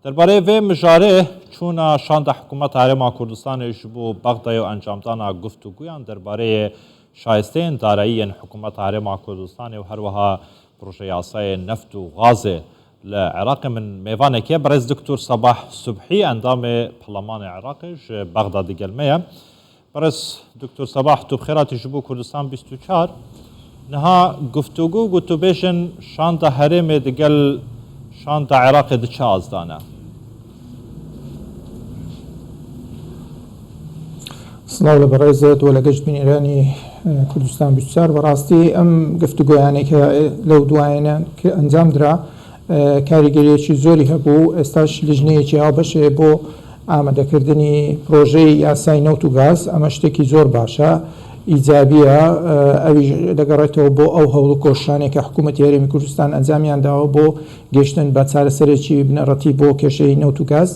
درباره و مجاره چون شاند حکومت هرم کردستانش بو بغداد و انجامدان گفتگویان درباره شایسته دارایی حکومت هرم کردستان و هر وها پروژه یاسای نفت و غاز لعراق من میوانه که برز دکتر صباح صبحی اندام پارلمان عراقش بغداد گلمه برز دکتر صباح تو بخیرات جبو کردستان 24 نها گفتگو گوتو بیشن شاند هرم دگل شاند عراق دچه آزدانه سلااو لە بەڕێزت وە لە گەشت بینێرانی کوردستان بیستار بەڕاستی ئەم گفتوگویانێک لەو دوایانە کە ئەنجام درا کاریگەریەکی زۆری هەبوو ئێستاش لیژنەیەکی هاوبەشێ بۆ ئامادەکردنی پرۆژەی یاسای نەوت و گاز ئەمە شتێکی زۆر باشە ئیجابیە ئەویش دەگەڕێتەوە بۆ ئەو هەوڵ و کۆشانێک کە حکوومەتی هەرێمی کوردستان ئەنجامیان داوە بۆ گەشتن بە چارەسەرێکی بنەڕەتی بۆ کێشەی نەوت و گاز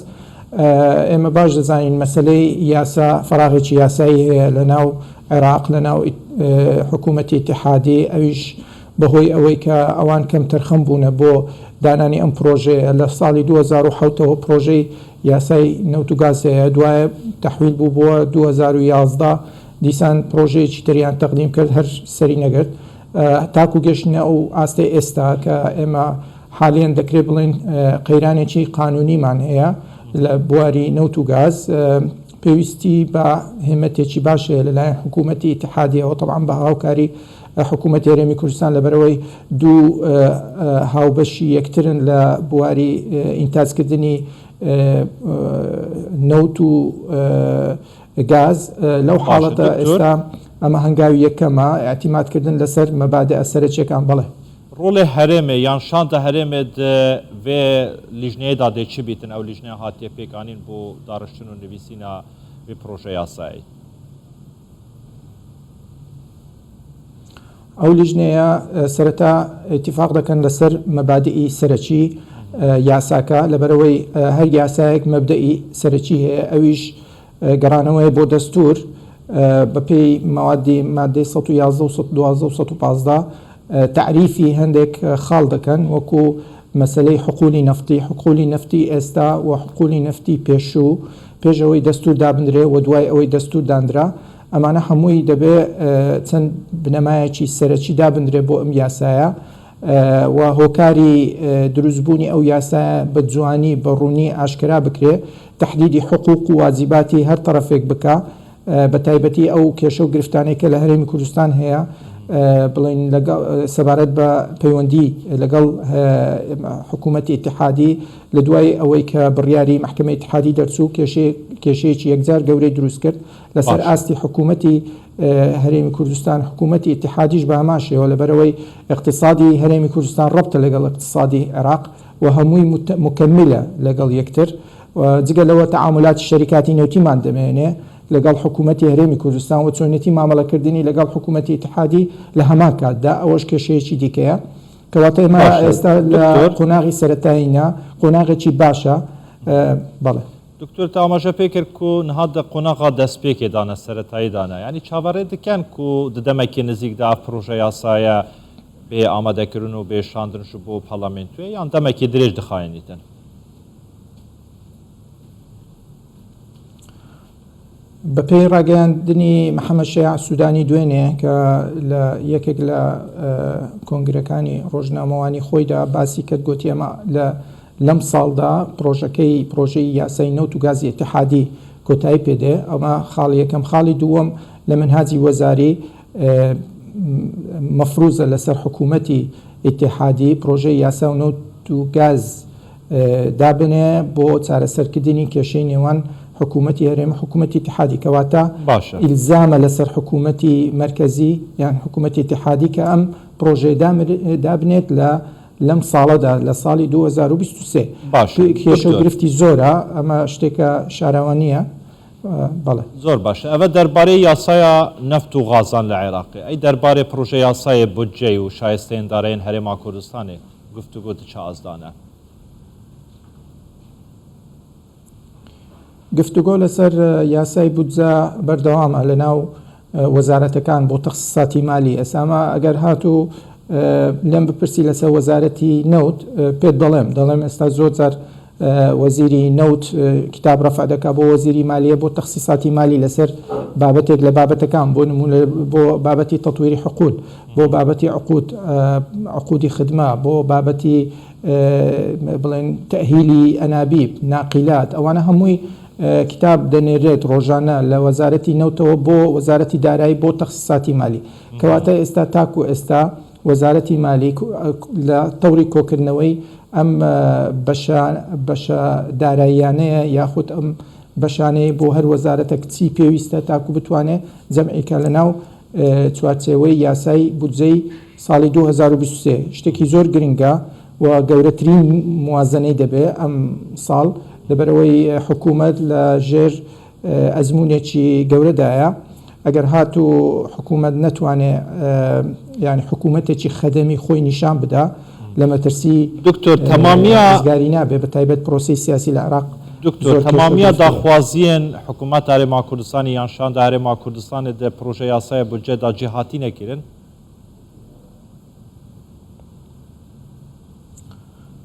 ئێمە باش دەزانین مەسلەی یاسا فراغێکی یاسایی هەیە لە ناو عێراق لە ناو حکوومەتی اتحادی ئەویش بەهۆی ئەوەی کە ئەوان کەم تەرخەم بوونە بۆ دانانی ئەم پرۆژەیە لە ساڵی 2007ەوە پرۆژەی یاسای نەوت و گاز هەیە دوایە تەحویل بوو بۆ 2011 دیسان پرۆژەیەکی تریان تەقدیم کرد هەر سەری نەگرت تاکو گەشتنە ئەو ئاستەی ئێستا کە ئێمە حالیان دەکرێت بڵێن قەیرانێکی قانونیمان هەیە لە بواری نەوت و گاز پێویستی بە هێمەتێکی باشەیە لەلایەن حکوومەتی اتحادیەوە طبعاً بە هاوکاری حکوومەتی هەرێمی کوردستان لەبەرەوەی دوو هاوبەشی یەکترن لە بواری ئینتاجکردنی نەوت و گاز لەو حاڵەتە ئێستا ئەمە هەنگاوی یەکەمە ئاعتیمادکردن لەسەر مەبادە ئەسەرچێکان بڵێ رول هرمه یان شانت هرمه و لیجنه داده چی بیتن او لیجنه هاتیه پیکانین بو دارشتن و نویسینا و پروژه یاسایی ئەو لیژنەیە سەرەتا اتفاق دەکەن لەسەر مەبادئی سەرەکی یاساکە لەبەرەوەی هەر یاسایەک مەبدەئی سەرەکی هەیە ئەویش گەڕانەوەی بۆ دەستور بەپێی مەوادی مادەی 111 و 112 و 115 تعریفی هەندێک خاڵ دەکەن وەکو مەسلەی حقوقی نەفتی ئێستا و حقوقی نەفتی پێشوو پێشەوەی دەستور دابدرێ و دوای ئەوەی دەستور دانرا ئەمانە هەمووی دەبێ چەند بنەمایەکی سەرەکی دابدرێ بۆ ئەم یاسایە و هۆکاری دروستبوونی ئەو یاسایە بە جوانی بە ڕوونی ئاشکرا بکرێ تحدیدی حقوق و واجباتی هەر طرفێک بکە بە تایبەتی ئەو کێشە و گرفتانێک کە لە هەرێمی کوردستان هەیە بڵین سەبارەت بە پەیوەندی لەگەڵ حکوومەتی اتحادی لە دوای ئەوەی کە بڕیاری محکمەی اتحادی دەرچوو کێشەیەکی یەکجار گەورەی دروست کرد لەسەر ئاستی حکوومەتی هەرێمی کوردستان حکوومەتی اتحادیش بە ئەماشەوە لەبەرەوەی اقتصادی هەرێمی کوردستان ڕەبتە لەگەڵ اقتصادی عێراق و هەمووی مکەملە لەگەڵ یەکتر جگە لەوە تەعاملاتی شەریکاتی نەوتیمان دەمێنێ لەگەڵ حکوومەتی هەرێمی کوردستان و چۆنێتی مامەڵەکردنی لەگەڵ حکوومەتی اتحادی لە هەمان کاتدا ئەوەش کێشەیەکی دیکەیە کەواتە ئێمە ئێستا لە قۆناغی سەرەتایینا قۆناغێکی باشە بەڵێ دکتۆر تاماشە پێکرد و نهاد قۆناغا دەست پێکێدانە سەرەتاییدانە ینی چاوەڕێ دکەن و دەدەمەکی نزیکدا پرۆژە یاسایە بێ ئامادەکردن و بێشاندنش بۆ پەرلەمنتوێ یان دەمەکی درێژ دخایەنیتن بەپێی ڕاگەیاندنی محەممەد شەیع سوودانی دوێنێ کە لە یەکێک لە کۆنگرەکانی ڕۆژنامەوانی خۆیدا باسی کرد گوتی ئەمە لەم ساڵدا پرۆژەی یاسای نەوت و گازی اتحادی کۆتایی پێدێ ئەمە خاڵی یەکەم خاڵی دووەم لە منهاجی وەزاری مەفروزە لەسەر حکوومەتی اتحادی پرۆژەی یاسا و نەوت و گاز دابنێ بۆ چارەسەرکردنی کێشەی نێوان حکوومەتی هەرێمی حکوومەتی اتحادی کەواتە ئیلزامە لەسەر حکوومەتی مرکزی یان حکوومەتی اتحادی کە ئەم پرۆژەی دابنێت لەم ساڵەدا لە ساڵی 2023 کێشە و گرفتی زۆرە ئەمە شتێکە شاراوانیە بەڵێ زۆر باشە ئەوە دەربارەی یاسایە نەفت و غازان لە عێراقی ئەی دەربارەی پرۆژە یاسایە بودجێ و شایستەیەندارەیەن هەرێما کوردستانê گفتوگۆ چ ئازدانە گفتوگۆ لەسەر یاسای بودجە بەردەوامە لە ناو وەزارەتەکان بۆ تەخصیصاتی مالی ئەسامە ئەگەر هاتوو لەم بپرسی لەسەر وەزارەتی نەوت پێت دەڵێم ئێستا زۆر جار وەزیری نەوت کتاب ڕەفع دەکا بۆ وەزیری مالیە بۆ تەخسیساتی مالی لەسەر بابەتێک لە بابەتەکان بۆ نمونە بۆ بابەتی تەطویری حقوق بۆ بابەتی عقودی خدمە بۆ بابەتی بڵێن تەهیلی ئەنابیب ناقیلات ئەوانە هەمووی کتاب دەنێرێت ڕۆژانە لە وەزارەتی نەوتەوە بۆ وەزارەتی دارایی بۆ تەخسیساتی مالی کەواتە ئێستا تاکو ئێستا وەزارەتی مالی لە تەوری کۆکردنەوەی ئەم بەشە داراییانەیە یاخود ئەم بەشانەیە بۆ هەر وەزارەتە چی پێویستە تاکو بتوانێت جەمعیکە لەناو چوارچێوەی یاسای بودجەی ساڵی 2023 شتێکی زۆر گرنگە و گەورەترین موازنەی دەبێت ئەم ساڵ لەبەرەوەی حکوومەت لە ژێر ئەزمونێکی گەورەدایە ئەگەر هاتو حکوومەت نەتوانێت یعنی حکوومەتێکی خەدەمی خۆی نیشان بدە لە مەترسی دکتۆر تەمامیە ڕزگاری نابێ بە تایبەت پرۆسی سیاسی لە عێراق دکتۆر تەمامیە داخوازیên حکوومەت هەرێما کوردستانی یانشان دا هەرێما کوردستانی دە پرۆژە یاسایە بودجێدا جێهاتی نەکردن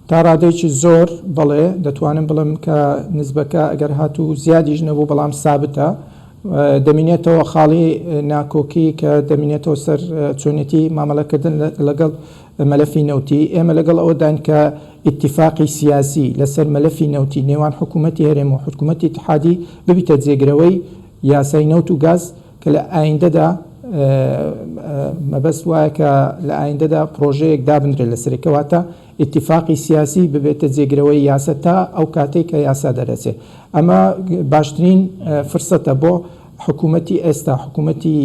تا ڕادێکی زۆر بڵێ دەتوانم بڵم کە نسبەکە ئەگەر هاتوو زیادیش نەبوو بەڵام سابتە دەمینێتەوە خاڵی ناکۆکی کە دەمینێتەوە سەر چۆنێتی مامەڵەکردن لەگەڵ مەلەفی نەوتی ئێمە لەگەڵ ئەوەدان کە ئیتیفاقی سیاسی لەسەر مەلەفی نەوتی نێوان حکوومەتی هەرێم و حکوومەتی اتحادی ببیتە جێگرەوەی یاسای نەوت و گاز کە لە ئایندەدا مەبەست وایە کە لە ئایندەدا پرۆژەیەک دابنرێت لەسەرکەواتە اتفاقی سیاسی ببێتە جێگرەوەی یاسە تا ئەو کاتێک کە یاسا دەرەچێت ئەمە باشترین فرسەتە بۆ حکوومەتی ئێستا حکوومەتی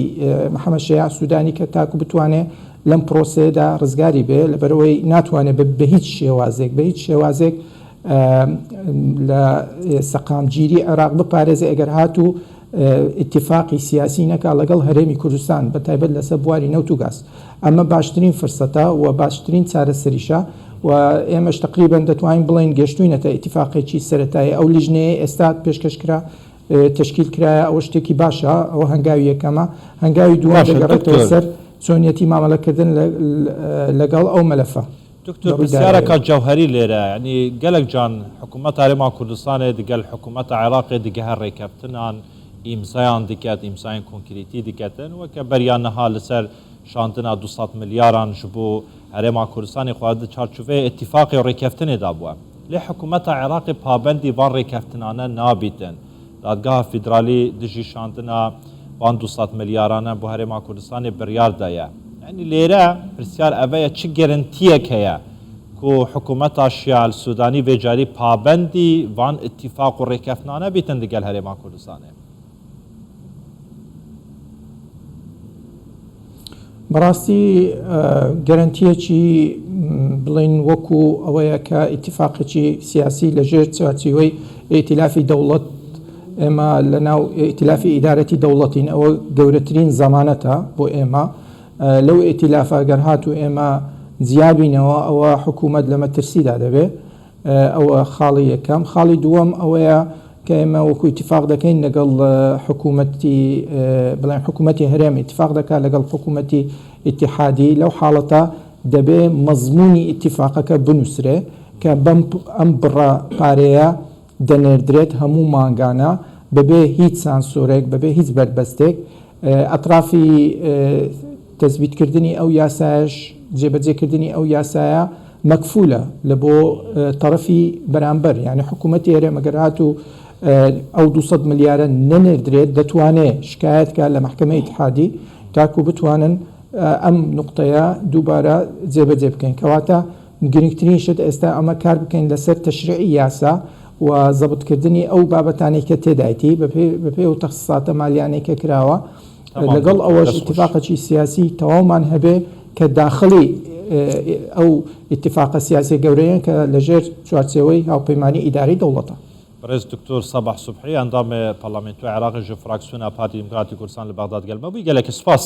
محەممەد شەیع سوودانی کە تاکو بتوانێت لەم پرۆسەیەدا ڕزگاری بێ لەبەرەوەی ناتوانێت بە هیچ شێوازێک لە سەقامگیری عێراق بپارێزێ ئەگەر هاتوو اتفاقی سیاسی نەکا لەگەڵ هەرێمی کوردستان بە تایبەت لەسەر بواری نەوت و گاز ئەمە باشترین فرسەتە و باشترین چارەسەریشە و ئێمەش تقریبەن دەتوانین بڵین گەشتوینەتە اتفاقێکی سەرەتایی ئەو لیژنەیە ئێستا پێشکەشکرا تشکیل کرایە ئەوە شتێکی باشە ئەوە هەنگاوی یەکەمە هەنگاوی دووە دەگەڕێتەوە سەر چۆنیەتی مامەڵەکردن لەگەڵ ئەو مەلەفە دکتۆر پرسیارەکە جەوهەری لێرە ینی گەلک جان حکوومەت هەرێما کوردستانê digel حکوومەتە عێراقê dige her rêkeftinan ئیمسایان diket ئیمسایên کۆنکریتî diketin weke beriyan niha li ser şandina 200 milyaran ji bo herêma Kurdistanê xwe di çarçoveyê itîfaqê rêkeftinê da bûye lê hikûmeta Iraqê pabendî van rêkeftinane nabîtin dadgeha federalî dijî şandina van 200 milyaran bo herêma Kurdistanê biryar daye yani lêre pirsiyar eveye çi gerintiyek heye ku hikûmeta Şial Sudanî vê carî pabendî van itîfaq û rêkeftinane bîtin digel herêma Kurdistanê بەڕاستی گەرنتیەکی بڵین وەکو ئەوەیە کە ئیتیفاقێکی سیاسی لەژێر چوارچێوەی ئیتیلافی دەوڵەت ئێمە لەناو ئیتیلافی ئیدارەتی دەوڵەتین ئەوە گەورەترین زەمانەتە بۆ ئێمە لەو ئیتیلافە گەر هاتوو ئێمە جیابینەوە ئەوە حکوومەت لە مەترسیدا دەبێت ئەوە خاڵی یەکەم خاڵی دووەم ئەوەیە کە ئێمە وەکو اتفاق دەکەین لەگەڵ حکوومەتی بڵێن حکوومەتی هەرێم اتفاق دەکات لەگەڵ حکوومەتی اتحادی لەو حاڵەتە دەبێ مەزموونی اتفاقەکە بنووسرێ کە ئەم بڕە پارەیە دەنێردرێت هەموو مانگانە بەبێ هیچ سانسۆرێک بەبێ هیچ بەربەستێک ئەطرافی تەزبیتکردنی ئەو یاسایش جێبەجێکردنی ئەو یاسایە مەکفولە لە بۆ تەرەفی بەرامبەر یعنی حکوومەتی هەرێمە گەر هاتوو ئەو 200 ملیارە نەنێردرێت دەتوانێت شکایەتکە لە محکمەی اتحادی تاکو بتوانن ئەم نقطەیە دووبارە جێبەجێ بکەین کەواتە گرنگترین شت ئێستا ئەمە کار بکەین لەسەر تەشریعی یاسا و زەبطکردنی ئەو بابەتانەی کە تێدایەتی بەپێ و تەخسیساتە مالیانەی کە کراوە لەگەڵ ئەوەش اتفاقێکی سیاسی تەواومان هەبێ کە داخلی ئەو اتفاقە سیاسی گەورەیە کە لەژێر چوارچێوەی هاوپەیمانی ئیداری دەوڵەتە برز دکتۆر سەباح سوبحی ئەندامێ پەرلەمێنتۆی عێراقی ji fraksiyona Partî Demokratîk Kurdistan li Bexdad gelme bû gelekî spas